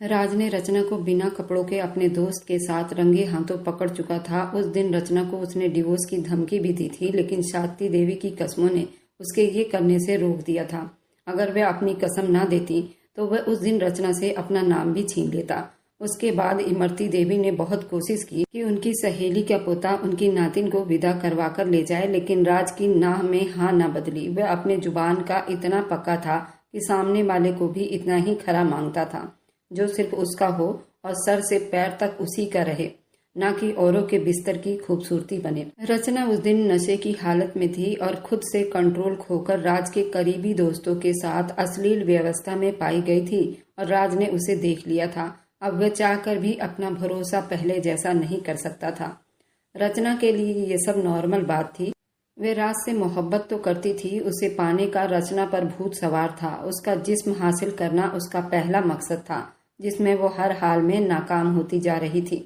राज ने रचना को बिना कपड़ों के अपने दोस्त के साथ रंगे हाथों पकड़ चुका था। उस दिन रचना को उसने डिवोर्स की धमकी भी दी थी, लेकिन शांति देवी की कसमों ने उसके ये करने से रोक दिया था। अगर वह अपनी कसम ना देती तो वह उस दिन रचना से अपना नाम भी छीन लेता। उसके बाद इमरती देवी ने बहुत कोशिश की कि उनकी सहेली का पोता उनकी नातिन को विदा करवा कर ले जाए, लेकिन राज की नाह में हाँ न बदली। वह अपने जुबान का इतना पक्का था कि सामने वाले को भी इतना ही खरा मांगता था जो सिर्फ उसका हो और सर से पैर तक उसी का रहे, न कि औरों के बिस्तर की खूबसूरती बने। रचना उस दिन नशे की हालत में थी और खुद से कंट्रोल खोकर राज के करीबी दोस्तों के साथ अश्लील व्यवस्था में पाई गई थी और राज ने उसे देख लिया था। अब वह चाहकर भी अपना भरोसा पहले जैसा नहीं कर सकता था। रचना के लिए ये सब नॉर्मल बात थी। वे राज से मोहब्बत तो करती थी, उसे पाने का रचना पर भूत सवार था। उसका जिस्म हासिल करना उसका पहला मकसद था, जिसमें वो हर हाल में नाकाम होती जा रही थी।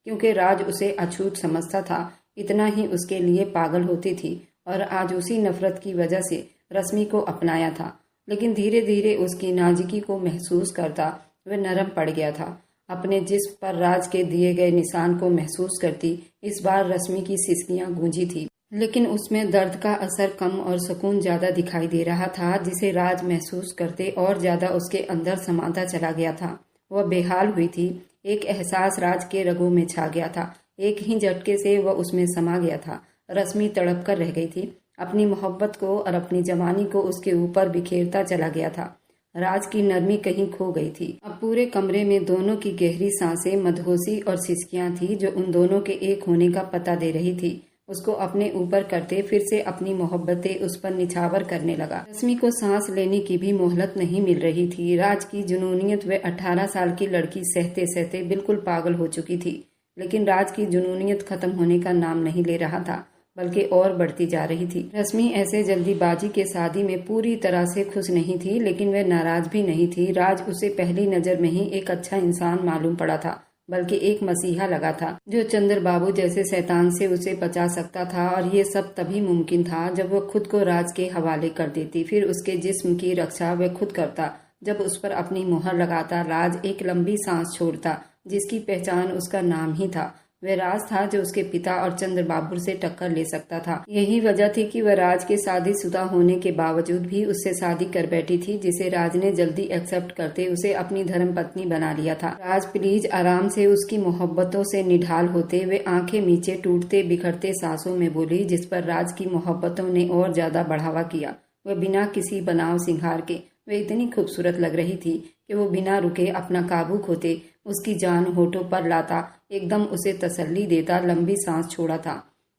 क्योंकि राज उसे अछूत समझता था, इतना ही उसके लिए पागल होती थी और आज उसी नफरत की वजह से रश्मि को अपनाया था। लेकिन धीरे धीरे उसकी नाजुकी को महसूस करता वह नरम पड़ गया था। अपने जिस्म पर राज के दिए गए निशान को महसूस करती इस बार रश्मि की सिसकियां गूंजी थी, लेकिन उसमें दर्द का असर कम और सुकून ज्यादा दिखाई दे रहा था, जिसे राज महसूस करते और ज्यादा उसके अंदर समाता चला गया था। वह बेहाल हुई थी। एक एहसास राज के रगों में छा गया था। एक ही झटके से वह उसमें समा गया था। रश्मि तड़प कर रह गई थी। अपनी मोहब्बत को और अपनी जवानी को उसके ऊपर बिखेरता चला गया था। राज की नरमी कहीं खो गई थी। अब पूरे कमरे में दोनों की गहरी सांसें, मदहोशी और सिसकियां थी जो उन दोनों के एक होने का पता दे रही थी। उसको अपने ऊपर करते फिर से अपनी मोहब्बतें उस पर निछावर करने लगा। रश्मि को सांस लेने की भी मोहलत नहीं मिल रही थी। राज की जुनूनियत व 18 साल की लड़की सहते सहते बिल्कुल पागल हो चुकी थी, लेकिन राज की जुनूनियत खत्म होने का नाम नहीं ले रहा था, बल्कि और बढ़ती जा रही थी। रश्मि ऐसे जल्दीबाजी के शादी में पूरी तरह से खुश नहीं थी, लेकिन वह नाराज भी नहीं थी। राज उसे पहली नजर में ही एक अच्छा इंसान मालूम पड़ा था, बल्कि एक मसीहा लगा था जो चंद्र बाबू जैसे शैतान से उसे बचा सकता था। और ये सब तभी मुमकिन था जब वह खुद को राज के हवाले कर देती। फिर उसके जिस्म की रक्षा वह खुद करता। जब उस पर अपनी मोहर लगाता, राज एक लंबी सांस छोड़ता जिसकी पहचान उसका नाम ही था। वह राज था जो उसके पिता और चंद्र बाबू से टक्कर ले सकता था। यही वजह थी कि वह राज के शादीशुदा होने के बावजूद भी उससे शादी कर बैठी थी, जिसे राज ने जल्दी एक्सेप्ट करते उसे अपनी धर्म पत्नी बना लिया था। राज प्लीज आराम से उसकी मोहब्बतों से निढाल होते वे आंखें नीचे टूटते बिखरते सांसों में बोली, जिस पर राज की मोहब्बतों ने और ज्यादा बढ़ावा किया। वह बिना किसी बनाव सिंगार के वह इतनी खूबसूरत लग रही थी कि वो बिना रुके अपना काबू खोते उसकी जान होठों पर लाता, एकदम उसे तसल्ली देता, लंबी सांस छोड़ा था।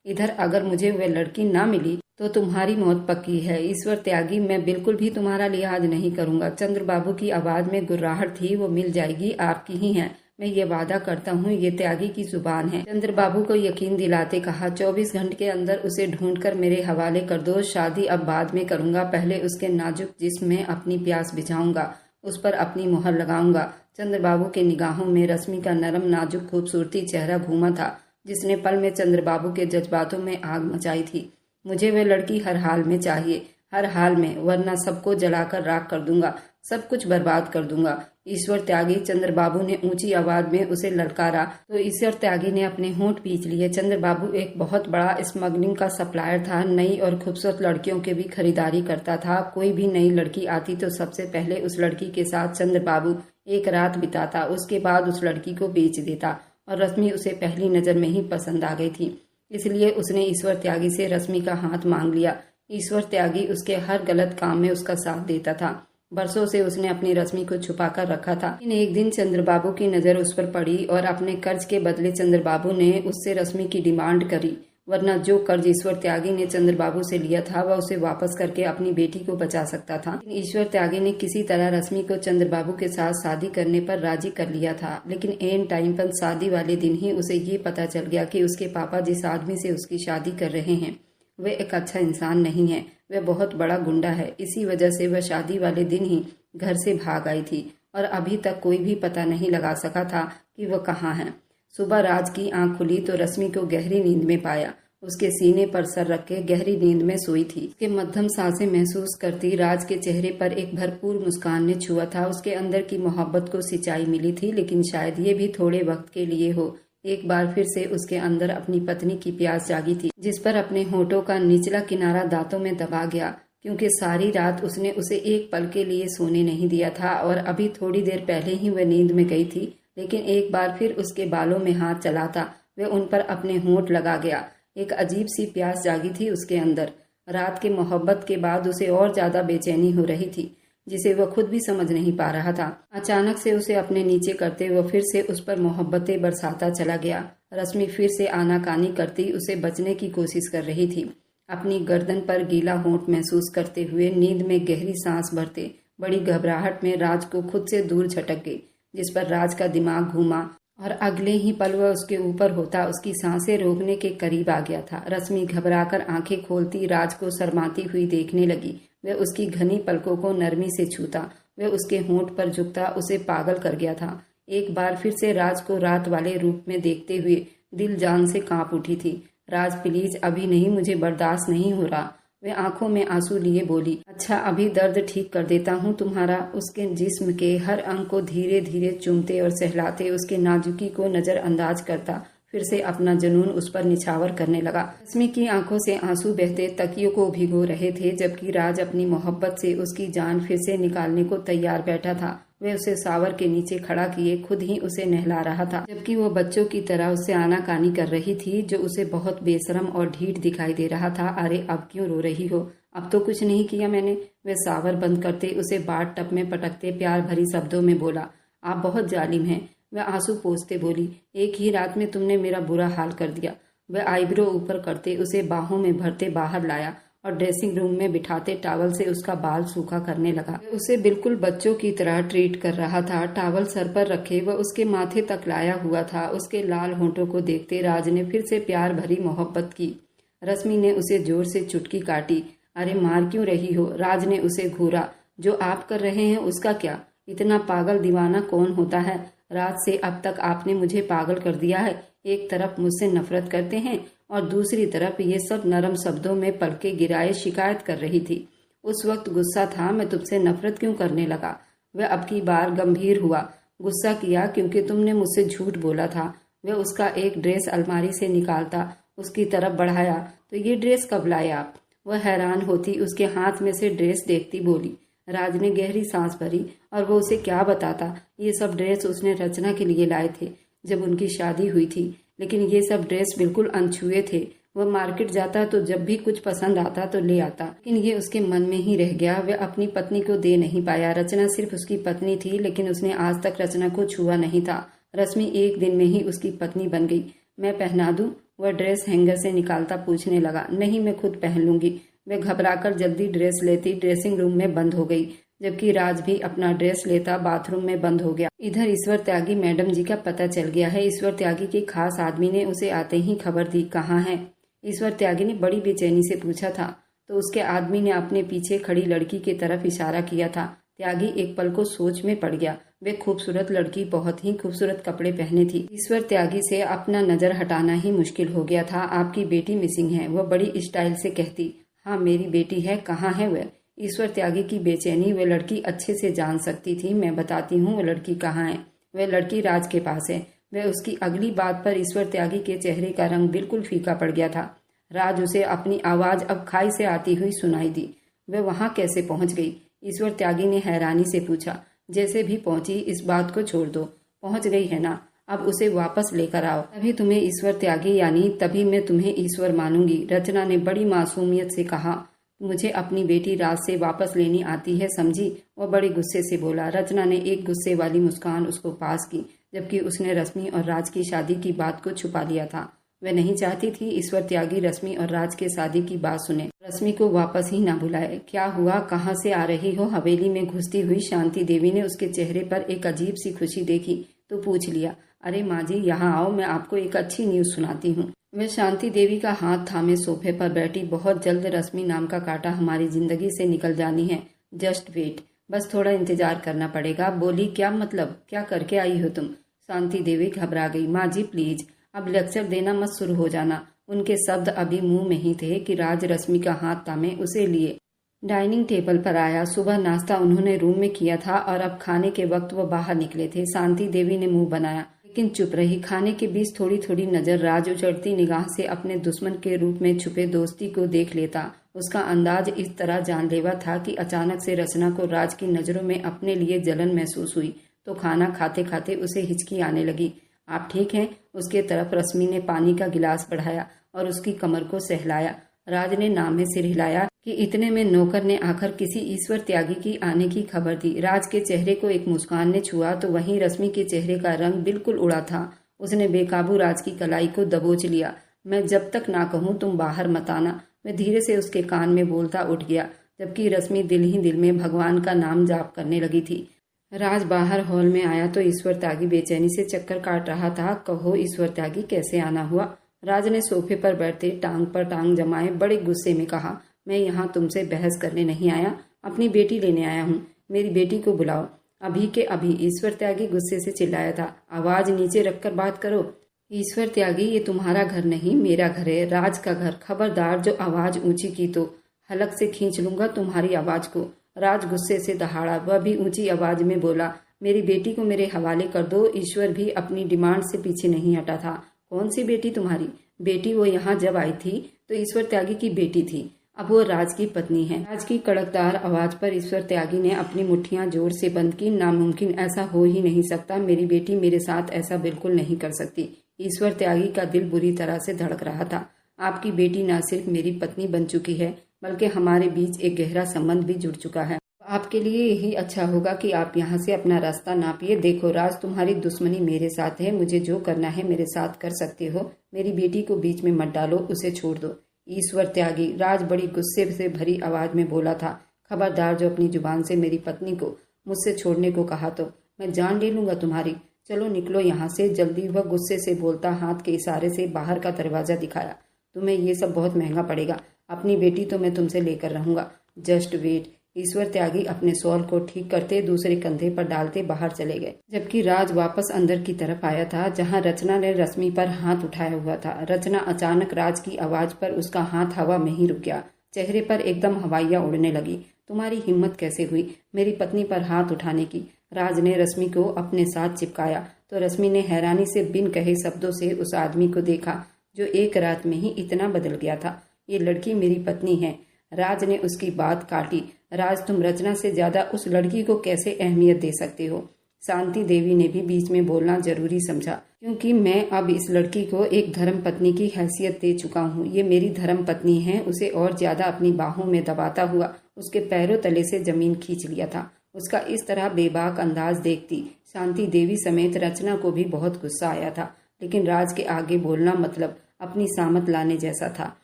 इधर अगर मुझे वह लड़की ना मिली तो तुम्हारी मौत पक्की है। ईश्वर त्यागी, मैं बिल्कुल भी तुम्हारा लिहाज नहीं करूंगा। चंद्र बाबू की आवाज में गुर्राहट थी। वो मिल जाएगी, आपकी ही है, मैं ये वादा करता हूँ। ये त्यागी की जुबान है। चंद्र बाबू को यकीन दिलाते कहा, 24 घंटे के अंदर उसे ढूंढकर मेरे हवाले कर दो। शादी अब बाद में करूंगा, पहले उसके नाजुक जिस्म में अपनी प्यास बिछाऊंगा, उस पर अपनी मोहर लगाऊंगा। चंद्र बाबू के निगाहों में रश्मि का नरम नाजुक खूबसूरती चेहरा घूमा था, जिसने पल में चंद्र बाबू के जज्बातों में आग मचाई थी। मुझे वह लड़की हर हाल में चाहिए, हर हाल में, वरना सबको जलाकर राख कर दूंगा, सब कुछ बर्बाद कर दूंगा। ईश्वर त्यागी, चंद्र बाबू ने ऊंची आवाज में उसे ललकारा तो ईश्वर त्यागी ने अपने होंठ पीच लिए। चंद्र बाबू एक बहुत बड़ा स्मगलिंग का सप्लायर था। नई और खूबसूरत लड़कियों की भी खरीदारी करता था। कोई भी नई लड़की आती तो सबसे पहले उस लड़की के साथ चंद्र बाबू एक रात बिताता, उसके बाद उस लड़की को बेच देता। और रश्मि उसे पहली नजर में ही पसंद आ गई थी, इसलिए उसने ईश्वर त्यागी से रश्मि का हाथ मांग लिया। ईश्वर त्यागी उसके हर गलत काम में उसका साथ देता था। बरसों से उसने अपनी रश्मि को छुपा कर रखा था, लेकिन एक दिन चंद्रबाबू की नजर उस पर पड़ी और अपने कर्ज के बदले चंद्रबाबू ने उससे रश्मि की डिमांड करी, वरना जो कर्ज ईश्वर त्यागी ने चंद्रबाबू से लिया था वह उसे वापस करके अपनी बेटी को बचा सकता था। लेकिन ईश्वर त्यागी ने किसी तरह रश्मि को चंद्रबाबू के साथ शादी करने पर राजी कर लिया था। लेकिन एन टाइम पर शादी वाले दिन ही उसे ये पता चल गया कि उसके पापा जिस आदमी से उसकी शादी कर रहे हैं वह एक अच्छा इंसान नहीं है, वह बहुत बड़ा गुंडा है। इसी वजह से वह शादी वाले दिन ही घर से भाग आई थी और अभी तक कोई भी पता नहीं लगा सका था कि वह कहाँ है। सुबह राज की आंख खुली तो रश्मि को गहरी नींद में पाया। उसके सीने पर सर रख के गहरी नींद में सोई थी। उसके मध्यम सांसें महसूस करती राज के चेहरे पर एक भरपूर मुस्कान ने छुआ था। उसके अंदर की मोहब्बत को सिंचाई मिली थी, लेकिन शायद ये भी थोड़े वक्त के लिए हो। एक बार फिर से उसके अंदर अपनी पत्नी की प्यास जागी थी, जिस पर अपने होठों का निचला किनारा दांतों में दबा गया, क्योंकि सारी रात उसने उसे एक पल के लिए सोने नहीं दिया था और अभी थोड़ी देर पहले ही वह नींद में गई थी। लेकिन एक बार फिर उसके बालों में हाथ चलाता वह उन पर अपने होंठ लगा गया। एक अजीब सी प्यास जागी थी उसके अंदर। रात के मोहब्बत के बाद उसे और ज्यादा बेचैनी हो रही थी, जिसे वह खुद भी समझ नहीं पा रहा था। अचानक से उसे अपने नीचे करते वह फिर से उस पर मोहब्बतें बरसाता चला गया। रश्मि फिर से आनाकानी करती उसे बचने की कोशिश कर रही थी। अपनी गर्दन पर गीला होंठ महसूस करते हुए नींद में गहरी सांस भरते बड़ी घबराहट में राज को खुद से दूर झटक गई, जिस पर राज का दिमाग घूमा और अगले ही पल वह उसके ऊपर होता उसकी सांसें रोकने के करीब आ गया था। रश्मि घबराकर आंखें खोलती राज को शर्माती हुई देखने लगी। वह उसकी घनी पलकों को नरमी से छूता, वह उसके होंठ पर झुकता उसे पागल कर गया था। एक बार फिर से राज को रात वाले रूप में देखते हुए दिल जान से कांप उठी थी। राज प्लीज, अभी नहीं, मुझे बर्दाश्त नहीं हो रहा। वह आंखों में आंसू लिए बोली। अच्छा, अभी दर्द ठीक कर देता हूँ तुम्हारा। उसके जिस्म के हर अंग को धीरे धीरे चूमते और सहलाते उसके नाजुकी को नजरअंदाज करता फिर से अपना जुनून उस पर निछावर करने लगा। रश्मि की आंखों से आंसू बहते तकियों को भिगो रहे थे, जबकि राज अपनी मोहब्बत से उसकी जान फिर से निकालने को तैयार बैठा था। वह उसे सावर के नीचे खड़ा किए खुद ही उसे नहला रहा था, जबकि वो बच्चों की तरह उससे आनाकानी कर रही थी, जो उसे बहुत बेशरम और ढीठ दिखाई दे रहा था। अरे अब क्यों रो रही हो? अब तो कुछ नहीं किया मैंने। वह सावर बंद करते उसे बाट टप में पटकते प्यार भरी शब्दों में बोला। आप बहुत जालिम हैं। वह आंसू पोंछते बोली। एक ही रात में तुमने मेरा बुरा हाल कर दिया। वह आईब्रो ऊपर करते उसे बाहों में भरते बाहर लाया और ड्रेसिंग रूम में बिठाते टॉवल से उसका बाल सूखा करने लगा। उसे बिल्कुल बच्चों की तरह ट्रीट कर रहा था। टॉवल सर पर रखे वह उसके माथे तक लाया हुआ था। उसके लाल होंठों को देखते राज ने फिर से प्यार भरी मोहब्बत की। रश्मि ने उसे जोर से चुटकी काटी। अरे मार क्यों रही हो? राज ने उसे घूरा। जो आप कर रहे हैं उसका क्या? इतना पागल दीवाना कौन होता है? रात से अब तक आपने मुझे पागल कर दिया है। एक तरफ मुझसे नफरत करते हैं और दूसरी तरफ ये सब नरम शब्दों में पलके गिराए शिकायत कर रही थी। उस वक्त गुस्सा था, मैं तुमसे नफरत क्यों करने लगा? वह अब की बार गंभीर हुआ। गुस्सा किया क्योंकि तुमने मुझसे झूठ बोला था। वह उसका एक ड्रेस अलमारी से निकालता उसकी तरफ बढ़ाया। तो ये ड्रेस कब लाए आप? वह हैरान होती उसके हाथ में से ड्रेस देखती बोली। राज ने गहरी सांस भरी और वो उसे क्या बताता। ये सब ड्रेस उसने रचना के लिए लाए थे जब उनकी शादी हुई थी, लेकिन ये सब ड्रेस बिल्कुल अनछुए थे। वह मार्केट जाता तो जब भी कुछ पसंद आता तो ले आता, लेकिन ये उसके मन में ही रह गया। वह अपनी पत्नी को दे नहीं पाया। रचना सिर्फ उसकी पत्नी थी, लेकिन उसने आज तक रचना को छुआ नहीं था। रश्मि एक दिन में ही उसकी पत्नी बन गई। मैं पहना दूं? वह ड्रेस हैंगर से निकालता पूछने लगा। नहीं, मैं खुद पहन लूंगी। वह घबराकर जल्दी ड्रेस लेती ड्रेसिंग रूम में बंद हो गई, जबकि राज भी अपना ड्रेस लेता बाथरूम में बंद हो गया। इधर ईश्वर त्यागी मैडम जी का पता चल गया है। ईश्वर त्यागी के खास आदमी ने उसे आते ही खबर दी। कहाँ है? ईश्वर त्यागी ने बड़ी बेचैनी से पूछा था, तो उसके आदमी ने अपने पीछे खड़ी लड़की की तरफ इशारा किया था। त्यागी एक पल को सोच में पड़ गया। वे खूबसूरत लड़की बहुत ही खूबसूरत कपड़े पहने थी। ईश्वर त्यागी से अपना नजर हटाना ही मुश्किल हो गया था। आपकी बेटी मिसिंग है, वह बड़ी स्टाइल से कहती। हाँ, मेरी बेटी है। कहाँ है वह? ईश्वर त्यागी की बेचैनी वह लड़की अच्छे से जान सकती थी। मैं बताती हूँ वह लड़की कहाँ है। वह लड़की राज के पास है। वह उसकी अगली बात पर ईश्वर त्यागी के चेहरे का रंग बिल्कुल फीका पड़ गया था। राज उसे अपनी आवाज अब खाई से आती हुई सुनाई दी। वह वहाँ कैसे पहुँच गई? ईश्वर त्यागी ने हैरानी से पूछा। जैसे भी पहुंची, इस बात को छोड़ दो। पहुंच गई है ना, अब उसे वापस लेकर आओ। तभी तुम्हें ईश्वर त्यागी, यानी तभी मैं तुम्हें ईश्वर मानूंगी। रचना ने बड़ी मासूमियत से कहा। मुझे अपनी बेटी राज से वापस लेनी आती है, समझी? वह बड़े गुस्से से बोला। रचना ने एक गुस्से वाली मुस्कान उसको पास की, जबकि उसने रश्मि और राज की शादी की बात को छुपा लिया था। वह नहीं चाहती थी ईश्वर त्यागी रश्मि और राज के शादी की बात सुने, रश्मि को वापस ही ना बुलाए। क्या हुआ? कहाँ से आ रही हो? हवेली में घुसती हुई शांति देवी ने उसके चेहरे पर एक अजीब सी खुशी देखी तो पूछ लिया। अरे माँ जी, यहाँ आओ, मैं आपको एक अच्छी न्यूज सुनाती हूँ। वह शांति देवी का हाथ थामे सोफे पर बैठी। बहुत जल्द रश्मि नाम का कांटा हमारी जिंदगी से निकल जानी है। जस्ट वेट, बस थोड़ा इंतजार करना पड़ेगा। बोली, क्या मतलब? क्या करके आई हो तुम? शांति देवी घबरा गई। माँ जी प्लीज, अब लेक्चर देना मत शुरू हो जाना। उनके शब्द अभी मुंह में ही थे कि राज रश्मि का हाथ थामे उसे लिए डाइनिंग टेबल पर आया। सुबह नाश्ता उन्होंने रूम में किया था और अब खाने के वक्त वो बाहर निकले थे। शांति देवी ने मुंह बनाया लेकिन चुप रही। खाने के बीच थोड़ी थोड़ी नजर राज उचड़ती निगाह से अपने दुश्मन के रूप में छुपे दोस्ती को देख लेता। उसका अंदाज इस तरह जानलेवा था कि अचानक से रचना को राज की नजरों में अपने लिए जलन महसूस हुई तो खाना खाते खाते उसे हिचकी आने लगी। आप ठीक हैं? उसके तरफ रश्मि ने पानी का गिलास बढ़ाया और उसकी कमर को सहलाया। राज ने नाम सिर हिलाया कि इतने में नौकर ने आकर किसी ईश्वर त्यागी की आने की खबर दी। राज के चेहरे को एक मुस्कान ने छुआ तो वहीं रश्मि के चेहरे का रंग बिल्कुल उड़ा था। उसने बेकाबू राज की कलाई को दबोच लिया। मैं जब तक ना कहूं तुम बाहर मत आना। मैं धीरे से उसके कान में बोलता उठ गया, जबकि रश्मि दिल ही दिल में भगवान का नाम जाप करने लगी थी। राज बाहर हॉल में आया तो ईश्वर त्यागी बेचैनी से चक्कर काट रहा था। कहो ईश्वर त्यागी, कैसे आना हुआ? राज ने सोफे पर बैठते टांग पर टांग जमाए बड़े गुस्से में कहा, मैं यहाँ तुमसे बहस करने नहीं आया, अपनी बेटी लेने आया हूँ। मेरी बेटी को बुलाओ अभी के अभी। ईश्वर त्यागी गुस्से से चिल्लाया था। आवाज नीचे रखकर बात करो। ईश्वर त्यागी, ये तुम्हारा घर नहीं मेरा घर है, राज का घर। खबरदार जो आवाज ऊंची की तो हलक से खींच लूंगा तुम्हारी आवाज को। राज गुस्से से दहाड़ा। वह भी ऊंची आवाज में बोला, मेरी बेटी को मेरे हवाले कर दो। ईश्वर भी अपनी डिमांड से पीछे नहीं हटा था। कौन सी बेटी तुम्हारी? बेटी वो यहाँ जब आई थी तो ईश्वर त्यागी की बेटी थी, अब वो राज की पत्नी है। राज की कड़कदार आवाज पर ईश्वर त्यागी ने अपनी मुट्ठियां जोर से बंद की। नामुमकिन, ऐसा हो ही नहीं सकता। मेरी बेटी मेरे साथ ऐसा बिल्कुल नहीं कर सकती। ईश्वर त्यागी का दिल बुरी तरह से धड़क रहा था। आपकी बेटी न सिर्फ मेरी पत्नी बन चुकी है बल्कि हमारे बीच एक गहरा संबंध भी जुड़ चुका है। आपके लिए यही अच्छा होगा कि आप यहाँ से अपना रास्ता नापिए। देखो राज, तुम्हारी दुश्मनी मेरे साथ है। मुझे जो करना है मेरे साथ कर सकते हो। मेरी बेटी को बीच में मत डालो, उसे छोड़ दो। ईश्वर त्यागी, राज बड़ी गुस्से से भरी आवाज में बोला था। खबरदार जो अपनी जुबान से मेरी पत्नी को मुझसे छोड़ने को कहा तो मैं जान ले लूंगा तुम्हारी। चलो निकलो यहाँ से जल्दी। वह गुस्से से बोलता हाथ के इशारे से बाहर का दरवाजा दिखाया। तुम्हें ये सब बहुत महंगा पड़ेगा। अपनी बेटी तो मैं तुमसे लेकर रहूंगा। Just wait. ईश्वर त्यागी अपने शॉल को ठीक करते दूसरे कंधे पर डालते बाहर चले गए, जबकि राज वापस अंदर की तरफ आया था जहां रचना ने रश्मि पर हाथ उठाया हुआ था। रचना अचानक राज की आवाज पर उसका हाथ हवा में ही रुक गया। चेहरे पर एकदम हवाइयां उड़ने लगी। तुम्हारी हिम्मत कैसे हुई मेरी पत्नी पर हाथ उठाने की? राज ने रश्मि को अपने साथ चिपकाया तो रश्मि ने हैरानी से बिन कहे शब्दों से उस आदमी को देखा जो एक रात में ही इतना बदल गया था। ये लड़की मेरी पत्नी है। राज ने उसकी बात काटी। राज, तुम रचना से ज्यादा उस लड़की को कैसे अहमियत दे सकते हो? शांति देवी ने भी बीच में बोलना जरूरी समझा, क्योंकि मैं अब इस लड़की को एक धर्म पत्नी की हैसियत दे चुका हूँ। ये मेरी धर्म पत्नी है। उसे और ज्यादा अपनी बाहों में दबाता हुआ उसके पैरों तले से जमीन खींच लिया था। उसका इस तरह बेबाक अंदाज देखती शांति देवी समेत रचना को भी बहुत गुस्सा आया था, लेकिन राज के आगे बोलना मतलब अपनी सामत लाने जैसा था।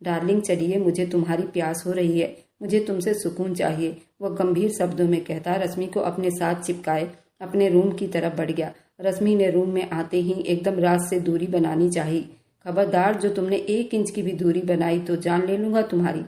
डार्लिंग चलिए, मुझे तुम्हारी प्यास हो रही है, मुझे तुमसे सुकून चाहिए, वह गंभीर शब्दों में कहता रश्मि को अपने साथ चिपकाए अपने रूम की तरफ बढ़ गया। रश्मि ने रूम में आते ही एकदम राज से दूरी बनानी चाहिए। खबरदार, जो तुमने 1 इंच की भी दूरी बनाई तो जान ले लूंगा तुम्हारी।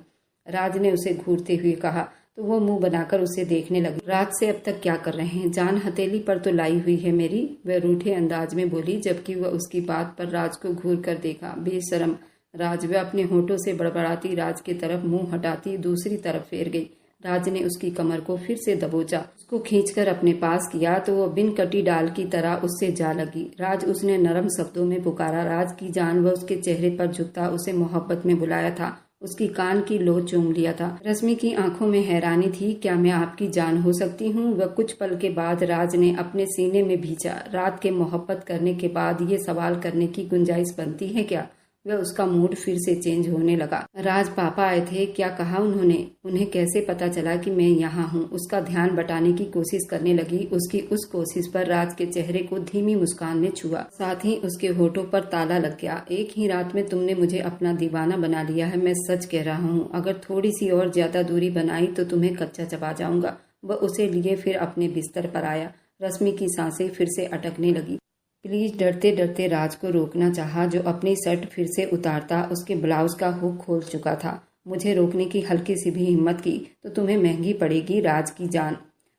राज ने उसे घूरते हुए कहा तो वो मुंह बनाकर उसे देखने लगी। राज से अब तक क्या कर रहे हैं? जान हथेली पर तो लाई हुई है मेरी, वह रूठे अंदाज में बोली, जबकि वह उसकी बात पर राज को घूर कर देखा। बेशरम राज, वह अपने होठों से बड़बड़ाती राज की तरफ मुंह हटाती दूसरी तरफ फेर गई। राज ने उसकी कमर को फिर से दबोचा, उसको खींचकर अपने पास किया तो वो बिन कटी डाल की तरह उससे जा लगी। राज, उसने नरम शब्दों में पुकारा। राज की जान वह उसके चेहरे पर झुकता उसे मोहब्बत में बुलाया था, उसकी कान की लो चूम लिया था। रश्मि की आंखों में हैरानी थी। क्या मैं आपकी जान हो सकती हूँ? वह कुछ पल के बाद राज ने अपने सीने में भींचा। रात के मोहब्बत करने के बाद ये सवाल करने की गुंजाइश बनती है क्या? वह उसका मूड फिर से चेंज होने लगा। राज, पापा आए थे, क्या कहा उन्होंने? उन्हें कैसे पता चला कि मैं यहाँ हूँ? उसका ध्यान बटाने की कोशिश करने लगी। उसकी उस कोशिश पर राज के चेहरे को धीमी मुस्कान ने छुआ, साथ ही उसके होठों पर ताला लग गया। एक ही रात में तुमने मुझे अपना दीवाना बना लिया है। मैं सच कह रहा हूँ, अगर थोड़ी सी और ज्यादा दूरी बनाई तो तुम्हें कच्चा चबा जाऊंगा। वह उसे लिए फिर अपने बिस्तर पर आया। रश्मि की सांसें फिर से अटकने लगी। प्लीज, डरते डरते राज को रोकना चाहा, जो अपनी शर्ट फिर से उतारता उसके ब्लाउज का हुक खोल चुका था। मुझे रोकने की हल्की सी भी हिम्मत की तो तुम्हें महंगी पड़ेगी राज की जान।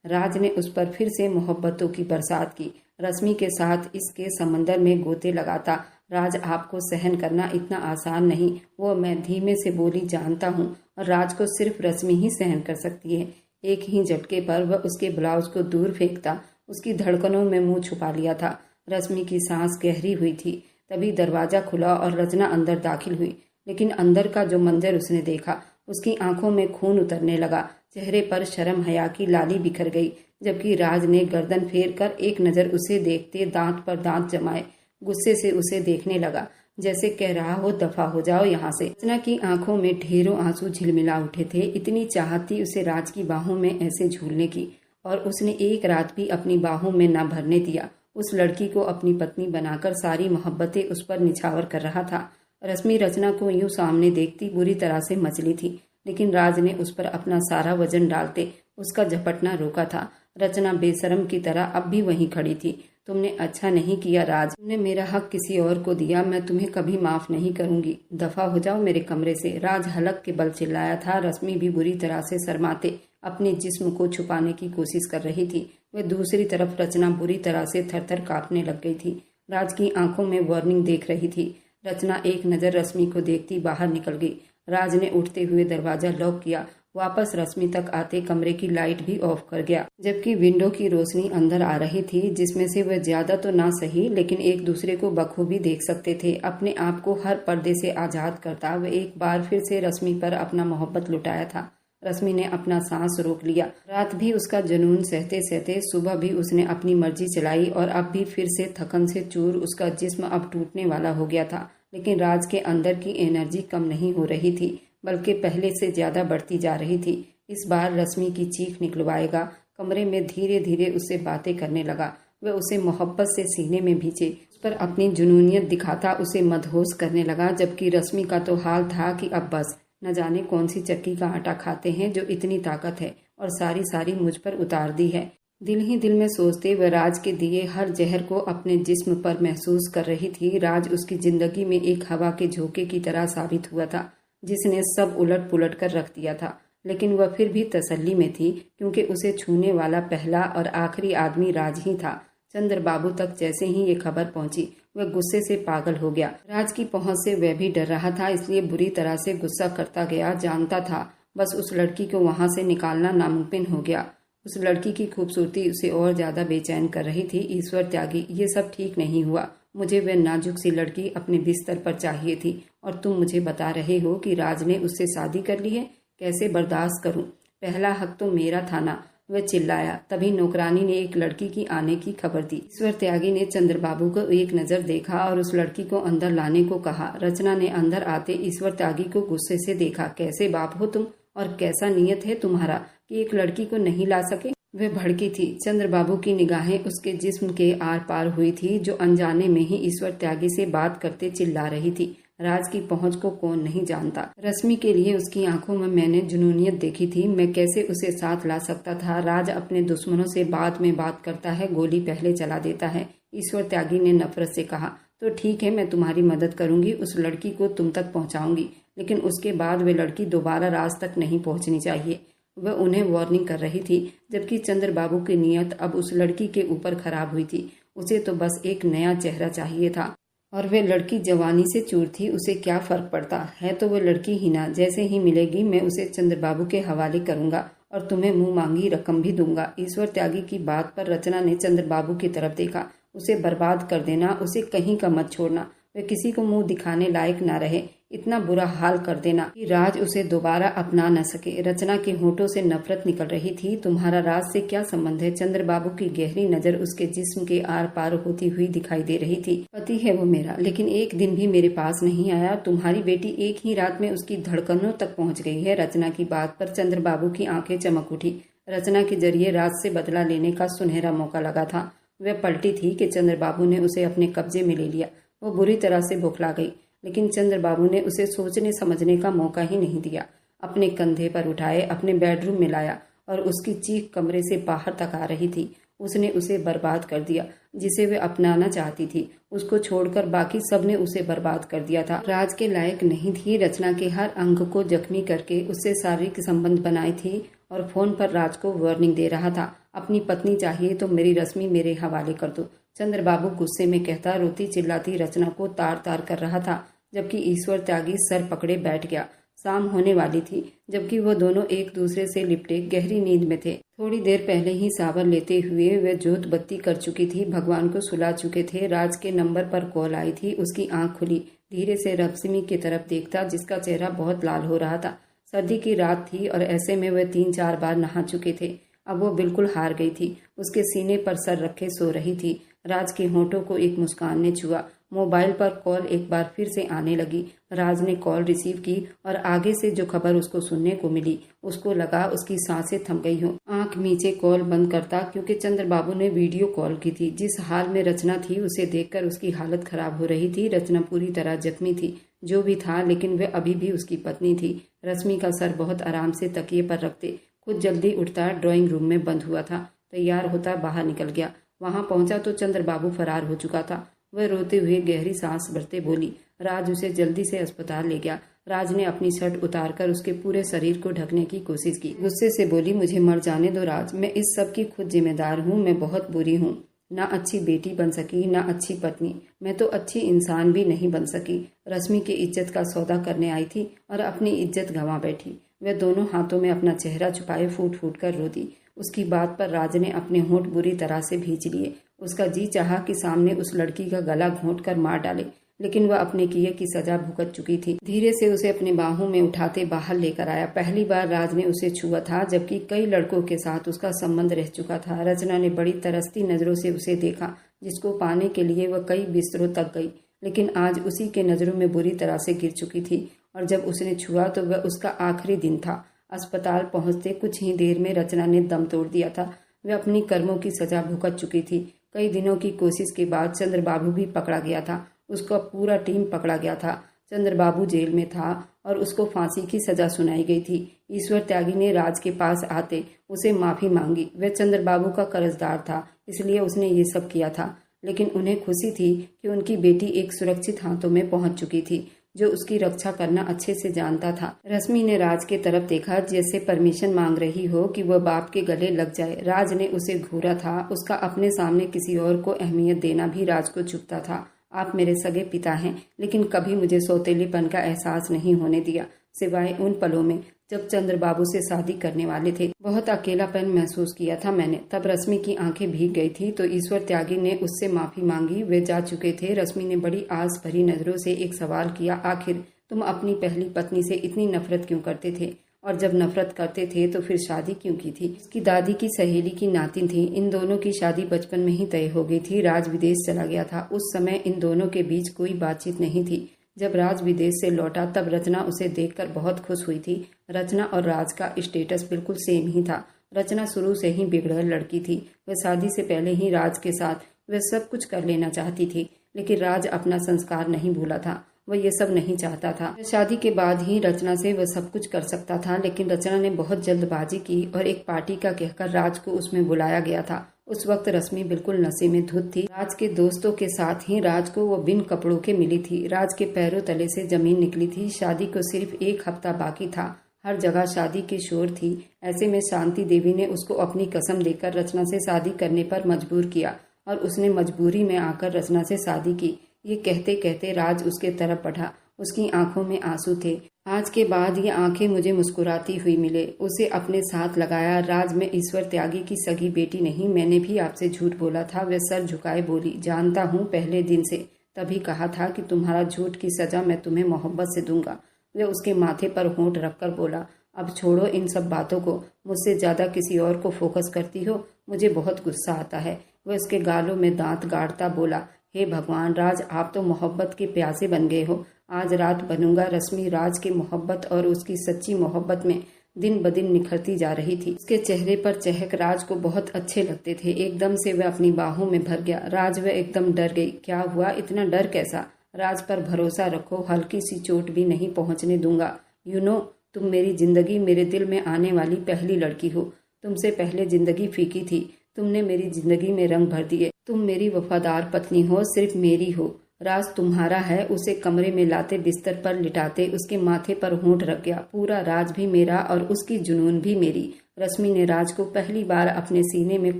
राज ने उस पर फिर से मोहब्बतों की बरसात की। रश्मि के साथ इसके समंदर में गोते लगाता राज, आपको सहन करना इतना आसान नहीं। वो मैं धीमे से बोली, जानता हूँ, और राज को सिर्फ रश्मि ही सहन कर सकती है। एक ही झटके पर वह उसके ब्लाउज को दूर फेंकता उसकी धड़कनों में मुंह छुपा लिया था। रश्मि की सांस गहरी हुई थी। तभी दरवाजा खुला और रचना अंदर दाखिल हुई। लेकिन अंदर का जो मंजर उसने देखा, उसकी आंखों में खून उतरने लगा। चेहरे पर शर्म हया की लाली बिखर गई, जबकि राज ने गर्दन फेर कर एक नज़र उसे देखते दांत पर दांत जमाए गुस्से से उसे देखने लगा, जैसे कह रहा हो, दफा हो जाओ यहाँ से। रचना की आंखों में ढेरों आंसू झिलमिला उठे थे। इतनी चाहत थी उसे राज की बाहों में ऐसे झूलने की, और उसने एक रात भी अपनी बाहों में न भरने दिया। उस लड़की को अपनी पत्नी बनाकर सारी मोहब्बतें उस पर निछावर कर रहा था। रश्मि रचना को यूं सामने देखती बुरी तरह से मचली थी, लेकिन राज ने उस पर अपना सारा वजन डालते उसका झपटना रोका था। रचना बेशरम की तरह अब भी वहीं खड़ी थी। तुमने अच्छा नहीं किया राज, तुमने मेरा हक किसी और को दिया। मैं तुम्हें कभी माफ नहीं करूंगी। दफा हो जाओ मेरे कमरे से। राज हलक के बल चिल्लाया था। रश्मि भी बुरी तरह से शर्माते अपने जिस्म को छुपाने की कोशिश कर रही थी। वह दूसरी तरफ रचना बुरी तरह से थर-थर कांपने लग गई थी। राज की आंखों में वार्निंग देख रही थी। रचना एक नज़र रश्मि को देखती बाहर निकल गई। राज ने उठते हुए दरवाजा लॉक किया। वापस रश्मि तक आते कमरे की लाइट भी ऑफ कर गया, जबकि विंडो की रोशनी अंदर आ रही थी, जिसमें से वह ज्यादा तो ना सही लेकिन एक दूसरे को बखूबी देख सकते थे। अपने आप को हर पर्दे से आजाद करता वह एक बार फिर से रश्मि पर अपना मोहब्बत लुटाया था। रश्मि ने अपना सांस रोक लिया। रात भी उसका जुनून सहते सहते सुबह भी उसने अपनी मर्जी चलाई, और अब भी फिर से थकन से चूर उसका जिस्म अब टूटने वाला हो गया था। लेकिन राज के अंदर की एनर्जी कम नहीं हो रही थी, बल्कि पहले से ज्यादा बढ़ती जा रही थी। इस बार रश्मि की चीख निकलवाएगा। कमरे में धीरे धीरे उससे बातें करने लगा। वह उसे मोहब्बत से सीने में भींचे, उस पर अपनी जुनूनियत दिखाता उसे मदहोश करने लगा। जबकि रश्मि का तो हाल था कि अब बस, न जाने कौन सी चक्की का आटा खाते हैं जो इतनी ताकत है और सारी सारी मुझ पर उतार दी है। दिल ही दिल में सोचते वह राज के दिए हर जहर को अपने जिस्म पर महसूस कर रही थी। राज उसकी जिंदगी में एक हवा के झोंके की तरह साबित हुआ था, जिसने सब उलट पुलट कर रख दिया था। लेकिन वह फिर भी तसल्ली में थी, क्योंकि उसे छूने वाला पहला और आखिरी आदमी राज ही था। चंद्र बाबू तक जैसे ही ये खबर पहुंची, वह गुस्से से पागल हो गया। राज की पहुंच से वह भी डर रहा था, इसलिए बुरी तरह से गुस्सा करता गया। जानता था बस उस लड़की को वहां से निकालना नामुमकिन हो गया। उस लड़की की खूबसूरती उसे और ज्यादा बेचैन कर रही थी। ईश्वर त्यागी, ये सब ठीक नहीं हुआ। मुझे वह नाजुक सी लड़की अपने बिस्तर पर चाहिए थी, और तुम मुझे बता रहे हो कि राज ने उससे शादी कर ली है। कैसे बर्दाश्त करूं? पहला हक तो मेरा था ना, वह चिल्लाया। तभी नौकरानी ने एक लड़की की आने की खबर दी। ईश्वर त्यागी ने चंद्रबाबू को एक नजर देखा और उस लड़की को अंदर लाने को कहा। रचना ने अंदर आते ईश्वर त्यागी को गुस्से से देखा। कैसे बाप हो तुम, और कैसा नियत है तुम्हारा कि एक लड़की को नहीं ला सके? वह भड़की थी। चंद्रबाबू की निगाहें उसके जिस्म के आर पार हुई थी, जो अनजाने में ही ईश्वर त्यागी से बात करते चिल्ला रही थी। राज की पहुंच को कौन नहीं जानता। रश्मि के लिए उसकी आंखों में मैंने जुनूनियत देखी थी। मैं कैसे उसे साथ ला सकता था? राज अपने दुश्मनों से बात में बात करता है, गोली पहले चला देता है। ईश्वर त्यागी ने नफरत से कहा। तो ठीक है, मैं तुम्हारी मदद करूंगी, उस लड़की को तुम तक पहुंचाऊंगी, लेकिन उसके बाद वे लड़की दोबारा राज तक नहीं पहुंचनी चाहिए। वह उन्हें वार्निंग कर रही थी, जबकि चंद्रबाबू की नीयत अब उस लड़की के ऊपर खराब हुई थी। उसे तो बस एक नया चेहरा चाहिए था, और वह लड़की जवानी से चूर थी। उसे क्या फर्क पड़ता है? तो वह लड़की ही ना, जैसे ही मिलेगी मैं उसे चंद्रबाबू के हवाले करूंगा और तुम्हें मुंह मांगी रकम भी दूंगा। ईश्वर त्यागी की बात पर रचना ने चंद्रबाबू की तरफ देखा। उसे बर्बाद कर देना, उसे कहीं का मत छोड़ना, वह किसी को मुंह दिखाने लायक ना रहे, इतना बुरा हाल कर देना कि राज उसे दोबारा अपना न सके। रचना के होठों से नफरत निकल रही थी। तुम्हारा राज से क्या संबंध है? चंद्रबाबू की गहरी नजर उसके जिस्म के आर पार होती हुई दिखाई दे रही थी। पति है वो मेरा, लेकिन एक दिन भी मेरे पास नहीं आया। तुम्हारी बेटी एक ही रात में उसकी धड़कनों तक पहुंच गई है। रचना की बात पर चंद्रबाबू की आंखें चमक उठी। रचना के जरिए राज से बदला लेने का सुनहरा मौका लगा था। वह पलटी थी कि चंद्रबाबू ने उसे अपने कब्जे में ले लिया। वो बुरी तरह से बौखला गई, लेकिन चंद्रबाबू ने उसे सोचने समझने का मौका ही नहीं दिया। अपने कंधे पर उठाए अपने बेडरूम में लाया, और उसकी चीख कमरे से बाहर तक आ रही थी। उसने उसे बर्बाद कर दिया, जिसे वे अपनाना चाहती थी। उसको छोड़कर बाकी सब ने उसे बर्बाद कर दिया था। राज के लायक नहीं थी। रचना के हर अंग को जख्मी करके उससे शारीरिक संबंध बनाई थी, और फोन पर राज को वार्निंग दे रहा था। अपनी पत्नी चाहिए तो मेरी रश्मि मेरे हवाले कर दो। चंद्रबाबू गुस्से में कहता, रोती चिल्लाती रचना को तार तार कर रहा था, जबकि ईश्वर त्यागी सर पकड़े बैठ गया। शाम होने वाली थी, जबकि वो दोनों एक दूसरे से लिपटे गहरी नींद में थे। थोड़ी देर पहले ही सावर लेते हुए वे जोत बत्ती कर चुकी थी, भगवान को सुला चुके थे। राज के नंबर पर कॉल आई थी। उसकी आंख खुली, धीरे से रश्मि की तरफ देखता, जिसका चेहरा बहुत लाल हो रहा था। सर्दी की रात थी और ऐसे में वे 3-4 बार नहा चुके थे। अब वो बिल्कुल हार गई थी। उसके सीने पर सर रखे सो रही थी। राज के होंठों को एक मुस्कान ने छुआ। मोबाइल पर कॉल एक बार फिर से आने लगी। राज ने कॉल रिसीव की और आगे से जो खबर उसको सुनने को मिली, उसको लगा उसकी सांसें थम गई हों। आंख नीचे कॉल बंद करता, क्योंकि चंद्रबाबू ने वीडियो कॉल की थी। जिस हाल में रचना थी उसे देखकर उसकी हालत खराब हो रही थी। रचना पूरी तरह जख्मी थी, जो भी था, लेकिन वे अभी भी उसकी पत्नी थी। रश्मि का सर बहुत आराम से तकिए पर रखते खुद जल्दी उठता ड्राइंग रूम में बंद हुआ था। तैयार होता बाहर निकल गया। वहां पहुंचा तो चंद्रबाबू फरार हो चुका था। वह रोते हुए गहरी सांस भरते बोली। राज उसे जल्दी से अस्पताल ले गया। राज ने अपनी शर्ट उतारकर उसके पूरे शरीर को ढकने की कोशिश की। गुस्से से बोली, मुझे मर जाने दो राज, मैं इस सब की खुद जिम्मेदार हूँ। मैं बहुत बुरी हूँ, ना अच्छी बेटी बन सकी, ना अच्छी पत्नी। मैं तो अच्छी इंसान भी नहीं बन सकी। रश्मि की इज्जत का सौदा करने आई थी और अपनी इज्जत गंवा बैठी। वह दोनों हाथों में अपना चेहरा छुपाए फूट फूट कर रो दी। उसकी बात पर राज ने अपने होंठ बुरी तरह से भींच लिए। उसका जी चाहा कि सामने उस लड़की का गला घोंट कर मार डाले, लेकिन वह अपने किए की सजा भुगत चुकी थी। धीरे से उसे अपने बाहों में उठाते बाहर लेकर आया। पहली बार राज ने उसे छुआ था, जबकि कई लड़कों के साथ उसका संबंध रह चुका था। रचना ने बड़ी तरसती नजरों से उसे देखा, जिसको पाने के लिए वह कई बिस्तरों तक गई, लेकिन आज उसी के नजरों में बुरी तरह से गिर चुकी थी। और जब उसने छुआ तो वह उसका आखिरी दिन था। अस्पताल पहुंचते कुछ ही देर में रचना ने दम तोड़ दिया था। वह अपनी कर्मों की सजा भुगत चुकी थी। कई दिनों की कोशिश के बाद चंद्रबाबू भी पकड़ा गया था। उसका पूरा टीम पकड़ा गया था। चंद्रबाबू जेल में था और उसको फांसी की सजा सुनाई गई थी। ईश्वर त्यागी ने राज के पास आते उसे माफी मांगी। वह चंद्रबाबू का कर्जदार था, इसलिए उसने ये सब किया था। लेकिन उन्हें खुशी थी कि उनकी बेटी एक सुरक्षित हाथों में पहुंच चुकी थी, जो उसकी रक्षा करना अच्छे से जानता था। रश्मि ने राज के तरफ देखा, जैसे परमिशन मांग रही हो कि वह बाप के गले लग जाए। राज ने उसे घूरा था। उसका अपने सामने किसी और को अहमियत देना भी राज को चुभता था। आप मेरे सगे पिता हैं, लेकिन कभी मुझे सौतेलीपन का एहसास नहीं होने दिया, सिवाय उन पलों में जब चंद्रबाबू से शादी करने वाले थे। बहुत अकेलापन महसूस किया था मैंने। तब रश्मि की आंखें भीग गई थी तो ईश्वर त्यागी ने उससे माफी मांगी। वे जा चुके थे। रश्मि ने बड़ी आस भरी नजरों से एक सवाल किया, आखिर तुम अपनी पहली पत्नी से इतनी नफरत क्यों करते थे? और जब नफरत करते थे तो फिर शादी क्यों की थी? उसकी दादी की सहेली की नातिन थी। इन दोनों की शादी बचपन में ही तय हो गई थी। राज विदेश चला गया था। उस समय इन दोनों के बीच कोई बातचीत नहीं थी। जब राज विदेश से लौटा तब रचना उसे देखकर बहुत खुश हुई थी। रचना और राज का स्टेटस बिल्कुल सेम ही था। रचना शुरू से ही बिगड़ैल लड़की थी। वह शादी से पहले ही राज के साथ वह सब कुछ कर लेना चाहती थी, लेकिन राज अपना संस्कार नहीं भूला था। वह ये सब नहीं चाहता था। शादी के बाद ही रचना से वह सब कुछ कर सकता था, लेकिन रचना ने बहुत जल्दबाजी की और एक पार्टी का कहकर राज को उसमें बुलाया गया था। उस वक्त रश्मि बिल्कुल नशे में धुत थी। राज के दोस्तों के साथ ही राज को वो बिन कपड़ों के मिली थी। राज के पैरों तले से जमीन निकली थी। शादी को सिर्फ 1 हफ्ता बाकी था। हर जगह शादी की शोर थी। ऐसे में शांति देवी ने उसको अपनी कसम देकर रचना से शादी करने पर मजबूर किया और उसने मजबूरी में आकर रचना से शादी की। ये कहते कहते राज उसके तरफ बढ़ा। उसकी आंखों में आंसू थे। आज के बाद ये आंखें मुझे मुस्कुराती हुई मिले। उसे अपने साथ लगाया। राज, मैं ईश्वर त्यागी की सगी बेटी नहीं। मैंने भी आपसे झूठ बोला था। वह सर झुकाए बोली, जानता हूँ, पहले दिन से। तभी कहा था कि तुम्हारा झूठ की सजा मैं तुम्हें मोहब्बत से दूंगा। वह उसके माथे पर होंठ रखकर बोला, अब छोड़ो इन सब बातों को। मुझसे ज्यादा किसी और को फोकस करती हो। मुझे बहुत गुस्सा आता है। वह उसके गालों में दांत गाड़ता बोला, हे भगवान राज, आप तो मोहब्बत के प्यासे बन गए हो। आज रात बनूंगा। रश्मि राज की मोहब्बत और उसकी सच्ची मोहब्बत में दिन ब दिन निखरती जा रही थी। उसके चेहरे पर चहक राज को बहुत अच्छे लगते थे। एकदम से वह अपनी बाहों में भर गया। राज, वह एकदम डर गई। क्या हुआ? इतना डर कैसा? राज पर भरोसा रखो, हल्की सी चोट भी नहीं पहुंचने दूंगा। यू नो, तुम मेरी जिंदगी, मेरे दिल में आने वाली पहली लड़की हो। तुमसे पहले जिंदगी फीकी थी। तुमने मेरी जिंदगी में रंग भर दिए। तुम मेरी वफादार पत्नी हो, सिर्फ मेरी हो। राज तुम्हारा है। उसे कमरे में लाते बिस्तर पर लिटाते उसके माथे पर होंठ रख गया। पूरा राज भी मेरा और उसकी जुनून भी मेरी। रश्मि ने राज को पहली बार अपने सीने में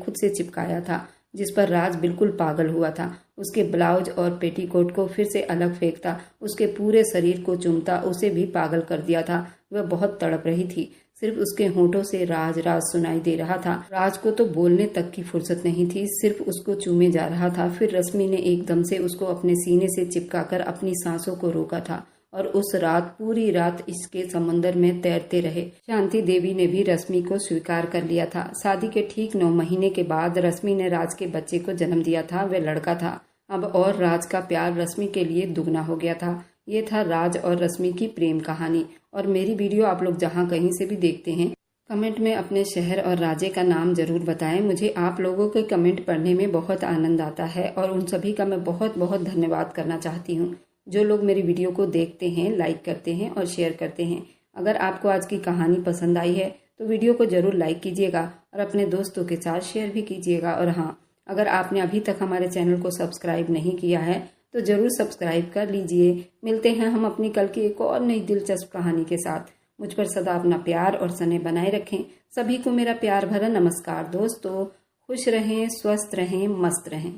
खुद से चिपकाया था। जिस पर राज बिल्कुल पागल हुआ था। उसके ब्लाउज और पेटीकोट को फिर से अलग फेंकता, उसके पूरे शरीर को चूमता, उसे भी पागल कर दिया था। वह बहुत तड़प रही थी। सिर्फ उसके होंठों से राज राज सुनाई दे रहा था। राज को तो बोलने तक की फुर्सत नहीं थी, सिर्फ उसको चूमे जा रहा था। फिर रश्मि ने एकदम से उसको अपने सीने से चिपकाकर अपनी सांसों को रोका था और उस रात पूरी रात इसके समुंदर में तैरते रहे। शांति देवी ने भी रश्मि को स्वीकार कर लिया था। शादी के ठीक 9 महीने के बाद रश्मि ने राज के बच्चे को जन्म दिया था। वह लड़का था अब, और राज का प्यार रश्मि के लिए दुगना हो गया था। ये था राज और रश्मि की प्रेम कहानी। और मेरी वीडियो आप लोग जहाँ कहीं से भी देखते हैं, कमेंट में अपने शहर और राज्य का नाम जरूर बताएं। मुझे आप लोगों के कमेंट पढ़ने में बहुत आनंद आता है और उन सभी का मैं बहुत बहुत धन्यवाद करना चाहती हूँ। जो लोग मेरी वीडियो को देखते हैं, लाइक करते हैं और शेयर करते हैं। अगर आपको आज की कहानी पसंद आई है तो वीडियो को जरूर लाइक कीजिएगा और अपने दोस्तों के साथ शेयर भी कीजिएगा। और हाँ, अगर आपने अभी तक हमारे चैनल को सब्सक्राइब नहीं किया है तो जरूर सब्सक्राइब कर लीजिए। मिलते हैं हम अपनी कल की एक और नई दिलचस्प कहानी के साथ। मुझ पर सदा अपना प्यार और स्नेह बनाए रखें। सभी को मेरा प्यार भरा नमस्कार दोस्तों। खुश रहें, स्वस्थ रहें, मस्त रहें।